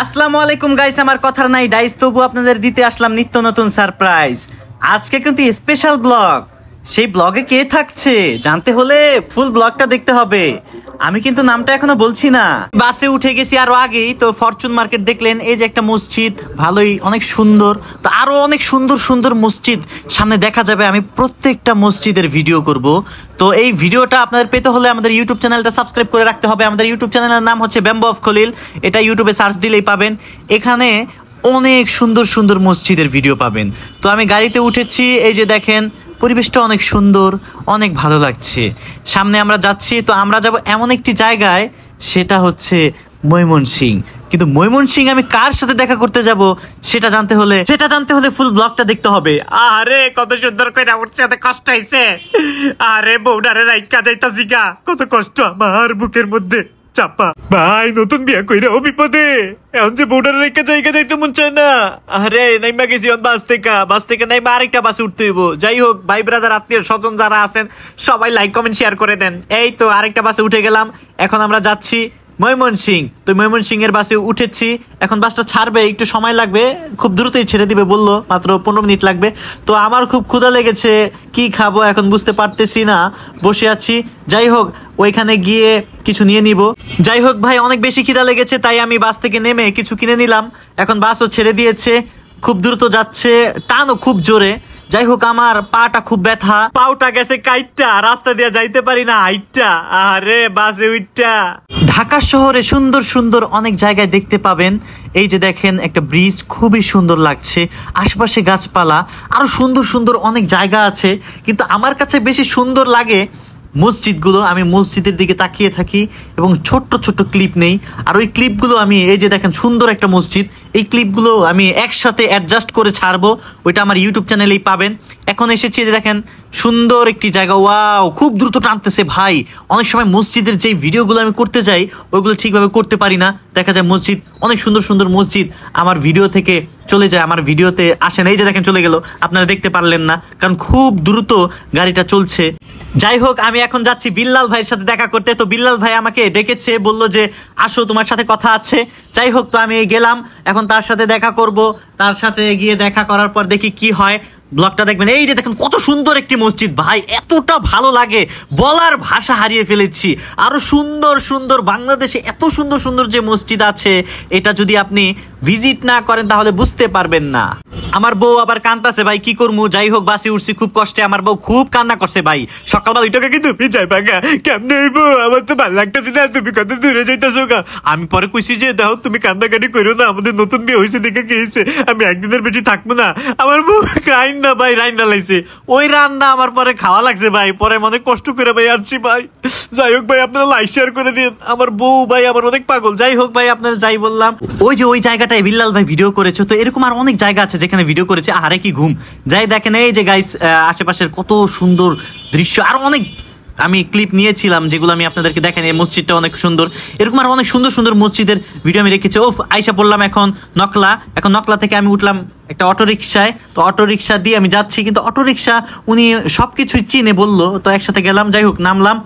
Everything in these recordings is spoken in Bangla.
আসসালামু আলাইকুম গাইস, আমার কথার নাই ডাইস, তবু আপনাদের দিতে আসলাম নিত্য নতুন সারপ্রাইজ। আজকে কিন্তু স্পেশাল ব্লগ। সেই ব্লগে কে থাকছে জানতে হলে ফুল ব্লগটা দেখতে হবে। আমি কিন্তু নামটা এখনো বলছি না। বাসে উঠে গেছি আরো আগেই, তো ফরচুন মার্কেট দেখলেন, এই যে একটা মসজিদ, ভালোই অনেক সুন্দর। তো আরো অনেক সুন্দর সুন্দর মসজিদ সামনে দেখা যাবে। আমি প্রত্যেকটা মসজিদের ভিডিও করব। তো এই ভিডিওটা আপনাদের পেতে হলে আমাদের ইউটিউব চ্যানেলটা সাবস্ক্রাইব করে রাখতে হবে। আমাদের ইউটিউব চ্যানেলের নাম হচ্ছে ব্যাম্বো অফ খলিল। এটা ইউটিউবে সার্চ দিলেই পাবেন। এখানে অনেক সুন্দর সুন্দর মসজিদের ভিডিও পাবেন। তো আমি গাড়িতে উঠেছি, এই যে দেখেন পরিবেশটা অনেক সুন্দর, অনেক ভালো লাগছে। সামনে আমরা যাচ্ছি, তো আমরা যাব এমন একটি জায়গায়, সেটা হচ্ছে ময়মনসিংহ। কিন্তু ময়মনসিংহ আমি কার সাথে দেখা করতে যাব সেটা জানতে হলে ফুল ব্লগটা দেখতে হবে। আরে কত সুন্দর করে আমার সাথে কষ্ট হইছে। আরে বউডারে রাইকা যাইতাছি গা, কত কষ্ট আমার বুকের মধ্যে চাপা। ভাই নতুন বিয়া কইরা ও বিপদে, এখন যে বউডারে রাইকা জায়গা যাইতে মন চায় না। আরে নাইমা গেছি বাস থেকে নাইমা আরেকটা বাসে উঠতে হইব। যাই হোক, ভাই ব্রাদার আত্মীয় স্বজন যারা আছেন সবাই লাইক কমেন্ট শেয়ার করে দেন। এই তো আরেকটা বাসে উঠে গেলাম, এখন আমরা যাচ্ছি ময়মনসিংহ। তো ময়মনসিংহের বাসে উঠেছি, এখন বাসটা ছাড়বে, একটু সময় লাগবে, খুব দ্রুতই ছেড়ে দিবে বললো, মাত্র 15 মিনিট লাগবে। তো আমার খুব ক্ষুধা লেগেছে, কি খাবো এখন বুঝতে পারতেছি না, বসে আছি। যাই হোক, ওইখানে গিয়ে কিছু নিয়ে নিব। যাই হোক ভাই, অনেক বেশি খিদা লেগেছে, তাই আমি বাস থেকে নেমে কিছু কিনে নিলাম। এখন বাসও ছেড়ে দিয়েছে, খুব দ্রুত যাচ্ছে, টানও খুব জোরে। যাই হোক, আমার পাটা খুব ব্যথা, পাউটা গেছে কাইটটা, রাস্তা দিয়ে যাইতে পারি না হাইটটা। আরে বাসে উইটটা। ঢাকা শহরে সুন্দর সুন্দর অনেক জায়গায় দেখতে পাবেন। এই যে দেখেন একটা ব্রিজ, খুবই সুন্দর লাগছে, আশপাশে গাছপালা, আরো সুন্দর সুন্দর অনেক জায়গা আছে। কিন্তু আমার কাছে বেশি সুন্দর লাগে মসজিদগুলো। আমি মসজিদের দিকে তাকিয়ে থাকি এবং ছোট্ট ছোট্ট ক্লিপ নেই। আর ওই ক্লিপগুলো আমি, এই যে দেখেন সুন্দর একটা মসজিদ, এই ক্লিপগুলো আমি একসাথে অ্যাডজাস্ট করে ছাড়বো, ওইটা আমার ইউটিউব চ্যানেলেই পাবেন। এখন এসেছি, দেখেন সুন্দর একটি জায়গা। ওয়াও, খুব দ্রুত টানতেছে ভাই। অনেক সময় মসজিদের যে ভিডিওগুলো আমি করতে যাই ওইগুলো ঠিকভাবে করতে পারি না। দেখা যায় মসজিদ, অনেক সুন্দর সুন্দর মসজিদ আমার ভিডিও থেকে চলে যায়, আমার ভিডিওতে আসে না। এই যে দেখেন চলে গেল, আপনারা দেখতে পারলেন না, কারণ খুব দ্রুত গাড়িটা চলছে। যাই হোক, আমি এখন যাচ্ছি বিল্লাল ভাইয়ের সাথে দেখা করতে। তো বিল্লাল ভাই আমাকে ডেকেছে, বললো যে আসো, তোমার সাথে কথা আছে। যাই হোক, তো আমি গেলাম, এখন তার সাথে দেখা করব। তার সাথে গিয়ে দেখা করার পর দেখি কি হয়। ব্লগটা দেখবেন। এই যে দেখেন কত সুন্দর একটি মসজিদ ভাই, এতটা ভালো লাগে, বলার ভাষা হারিয়ে ফেলেছি। আরো সুন্দর সুন্দর বাংলাদেশে এত সুন্দর সুন্দর যে মসজিদ আছে, এটা যদি আপনি ভিজিট না করেন তাহলে বুঝতে পারবেন না। আমার বউ আবার কান্দাছে ভাই, কি করবো। যাই হোক, বাসে উঠছি খুব কষ্টে, আমার বউ খুব কান্না করছে ভাই। সকালবেলা ওইটাকে কি তুমি যাইবা গা, কেমনে হইব, আমার তো ভালো লাগতেছে না, তুমি কত দূরে যাইতেছো গা। আমি পরে কইছি যে দেখো তুমি কান্দাকাটি করো না, আমাদের নতুন বিয়ে হয়েছে দেখে কি হয়েছে, আমি একদিনের বেশি থাকবো না। আমার বউ কাইন্দা ভাই রান্না লাইছে, ওই রান্না আমার পরে খাওয়া লাগছে ভাই, পরে অনেক কষ্ট করে ভাই আসছি ভাই। যাই হোক ভাই, আপনারা লাইক শেয়ার করে দিন। আমার বউ ভাই আমার অনেক পাগল। যাই হোক ভাই, আপনারা যাই বললাম, ওই যে ওই জায়গাটায় বিল্লাল ভাই ভিডিও করেছে। তো এরকম আর অনেক জায়গা আছে যেখানে ভিডিও করেছে। আরে কি ঘুম। যাই দেখেন, এই যে গাইস আশেপাশের কত সুন্দর দৃশ্য। আরো অনেক আমি ক্লিপ নিয়েছিলাম যেগুলো আমি আপনাদেরকে দেখেন। এই মসজিদটা অনেক সুন্দর, এরকম আর অনেক সুন্দর সুন্দর মসজিদের ভিডিও আমি রেখেছি। ও আইসা পড়লাম এখন নকলা। এখন নকলা থেকে আমি উঠলাম একটা অটোরিকশায়। তো অটোরিকশা দিয়ে আমি যাচ্ছি, কিন্তু অটোরিকশা উনি সবকিছুই চিনে বললো, তো একসাথে গেলাম। যাই হোক, নামলাম।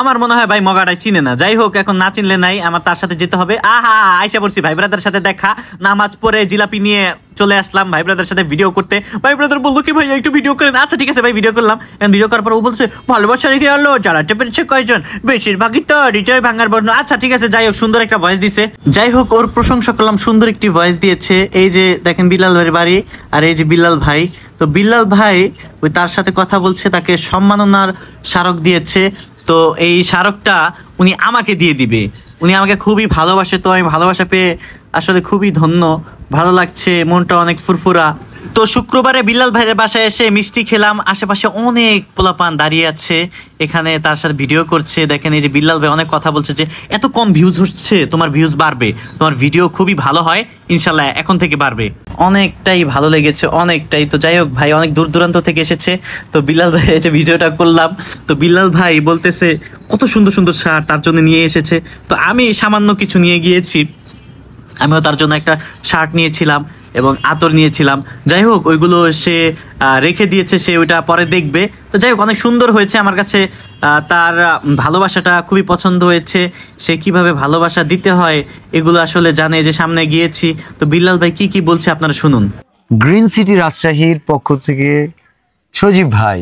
আমার মনে হয় ভাই মগাটাই চিনে না। যাই হোক, এখন না চিনলে নাই, আমার তার সাথে যেতে হবে। আহা, আইসা পড়ছি ভাই ব্রাদার সাথে দেখা। নামাজ পড়ে জিলাপি নিয়ে চলে আসলাম ভাই ব্রাদার সাথে ভিডিও করতে। ভাই ব্রাদার বললো কি ভাই একটু ভিডিও করেন। আচ্ছা ঠিক আছে ভাই, ভিডিও করলাম। ভিডিও করার পর ও বলছে ভালোবাসা রেখে আলো জ্বালাতে পেরেছে কয়জন, বেশিরভাগই তো হৃদয় ভাঙার বর্ণ। আচ্ছা ঠিক আছে, যাই হোক, সুন্দর একটা ভয়েস দিছে। যাই হোক, ওর প্রশংসা করলাম, সুন্দর একটি ভয়েস দিয়েছে। এই যে দেখেন বিল্লাল ভাইয়ের বাড়ি, আর এই যে বিল্লাল ভাই। তো বিল্লাল ভাই ওই তার সাথে কথা বলছে, তাকে সম্মাননার স্মারক দিয়েছে। তো এই স্মারকটা উনি আমাকে দিয়ে দিবে। উনি আমাকে খুবই ভালোবাসে, তো আমি ভালোবাসা পেয়ে আসলে খুবই ধন্য, ভালো লাগছে, মনটা অনেক ফুরফুরা। তো শুক্রবারে বিল্লাল ভাইয়ের বাসায় এসে মিষ্টি খেলাম। আশেপাশে অনেক পোলাপান দাঁড়িয়ে আছে, এখানে তার সাথে ভিডিও করছে। দেখেন এই যে বিল্লাল ভাই অনেক কথা বলছে যে এত কম ভিউজ হচ্ছে, তোমার ভিউজ বাড়বে, তোমার ভিডিও খুবই ভালো হয়, ইনশাল্লাহ এখন থেকে বাড়বে। অনেকটাই ভালো লেগেছে, অনেকটাই। তো যাই হোক ভাই অনেক দূর দূরান্ত থেকে এসেছে। তো বিল্লাল ভাই যে ভিডিওটা করলাম, তো বিল্লাল ভাই বলতেছে কত সুন্দর সুন্দর শার্ট তার জন্য নিয়ে এসেছে। তো আমি সামান্য কিছু নিয়ে গিয়েছি, আমিও তার জন্য একটা শার্ট নিয়েছিলাম। এবং আতর নিয়েছিলাম। যাই হোক ওইগুলো সে রেখে দিয়েছে, সে ওইটা পরে দেখবে। তো যাই হোক অনেক সুন্দর হয়েছে আমার কাছে। তার ভালোবাসাটা খুবই পছন্দ হয়েছে, সে কিভাবে ভালোবাসা দিতে হয় এগুলো আসলে জানে। যে সামনে গিয়েছি, তো বিল্লাল ভাই কি কি বলছে আপনারা শুনুন। গ্রিন সিটি রাজশাহীর পক্ষ থেকে সজীব ভাই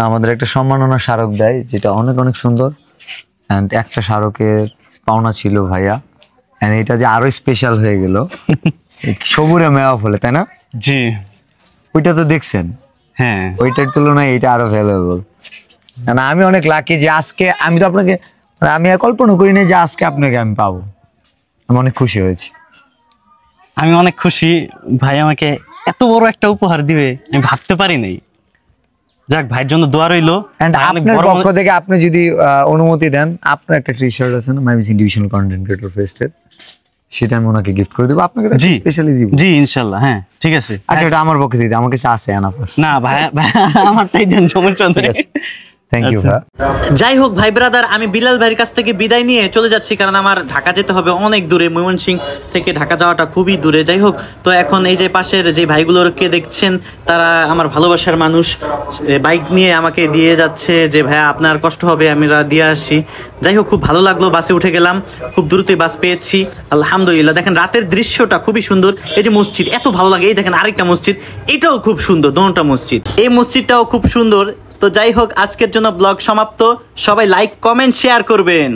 আমাদের একটা সম্মাননা স্মারক দেয়, যেটা অনেক অনেক সুন্দর। অ্যান্ড একটা স্মারকের পাওনা ছিল ভাইয়া, অ্যান্ড এটা যে আরো স্পেশাল হয়ে গেল সবুরে মেওয়া ফলে, তাই না? জি ওইটা তো দেখছেন, হ্যাঁ ওইটার তুলনায় এটা আরো ভ্যালুয়েবল। আমি অনেক লাকি যে আজকে আমি তো আপনাকে, আমি কল্পনা করি না যে আজকে আপনাকে আমি পাবো। আমি অনেক খুশি হয়েছি। আমি অনেক খুশি ভাই আমাকে এত বড় একটা উপহার দিবে আমি ভাবতে পারি নাই। যাক, ভাইয়ের জন্য দোয়া রইলো। এন্ড আপনার পক্ষ থেকে আপনি যদি অনুমতি দেন, আপনার একটা টি শার্ট আছে না মাইমিসিং ডিভিশনাল কন্টেন্ট ক্রিয়েটর ফেস্টের, সেটা আমি ওনাকে গিফট করে দেবো। আপনাকে জি স্পেশালি দিব। জি ইনশাআল্লাহ, হ্যাঁ ঠিক আছে। আচ্ছা, এটা আমার পক্ষ থেকে, আমার কাছে আছে আনাপাস। না ভাই আমার তাই দেন, সমস্যা নেই। Thank you. যাই হোক ভাই ব্রাদার, আমি বিলাল ভাইয়ের কাছ থেকে বিদায় নিয়ে চলে যাচ্ছি, কারণ আমার ঢাকা যেতে হবে অনেক দূরে। ময়মনসিংহ থেকে ঢাকা যাওয়াটা খুবই দূরে। যাই হোক, তো এখন এই যে পাশের যে ভাইগুলোকে দেখছেন, তারা আমার ভালোবাসার মানুষ, বাইক নিয়ে আমাকে দিয়ে যাচ্ছে যে ভাইয়া আপনার কষ্ট হবে, আমরা দিয়ে আসি। যাই হোক, খুব ভালো লাগলো। বাসে উঠে গেলাম, খুব দ্রুতই বাস পেয়েছি আলহামদুলিল্লাহ। দেখেন রাতের দৃশ্যটা খুবই সুন্দর। এই যে মসজিদ এত ভালো লাগে, এই দেখেন আরেকটা মসজিদ, এটাও খুব সুন্দর, দোনোটা মসজিদ। এই মসজিদটাও খুব সুন্দর। তো যাই হোক, আজকের জন্য ব্লগ সমাপ্ত। সবাই লাইক কমেন্ট শেয়ার করবেন।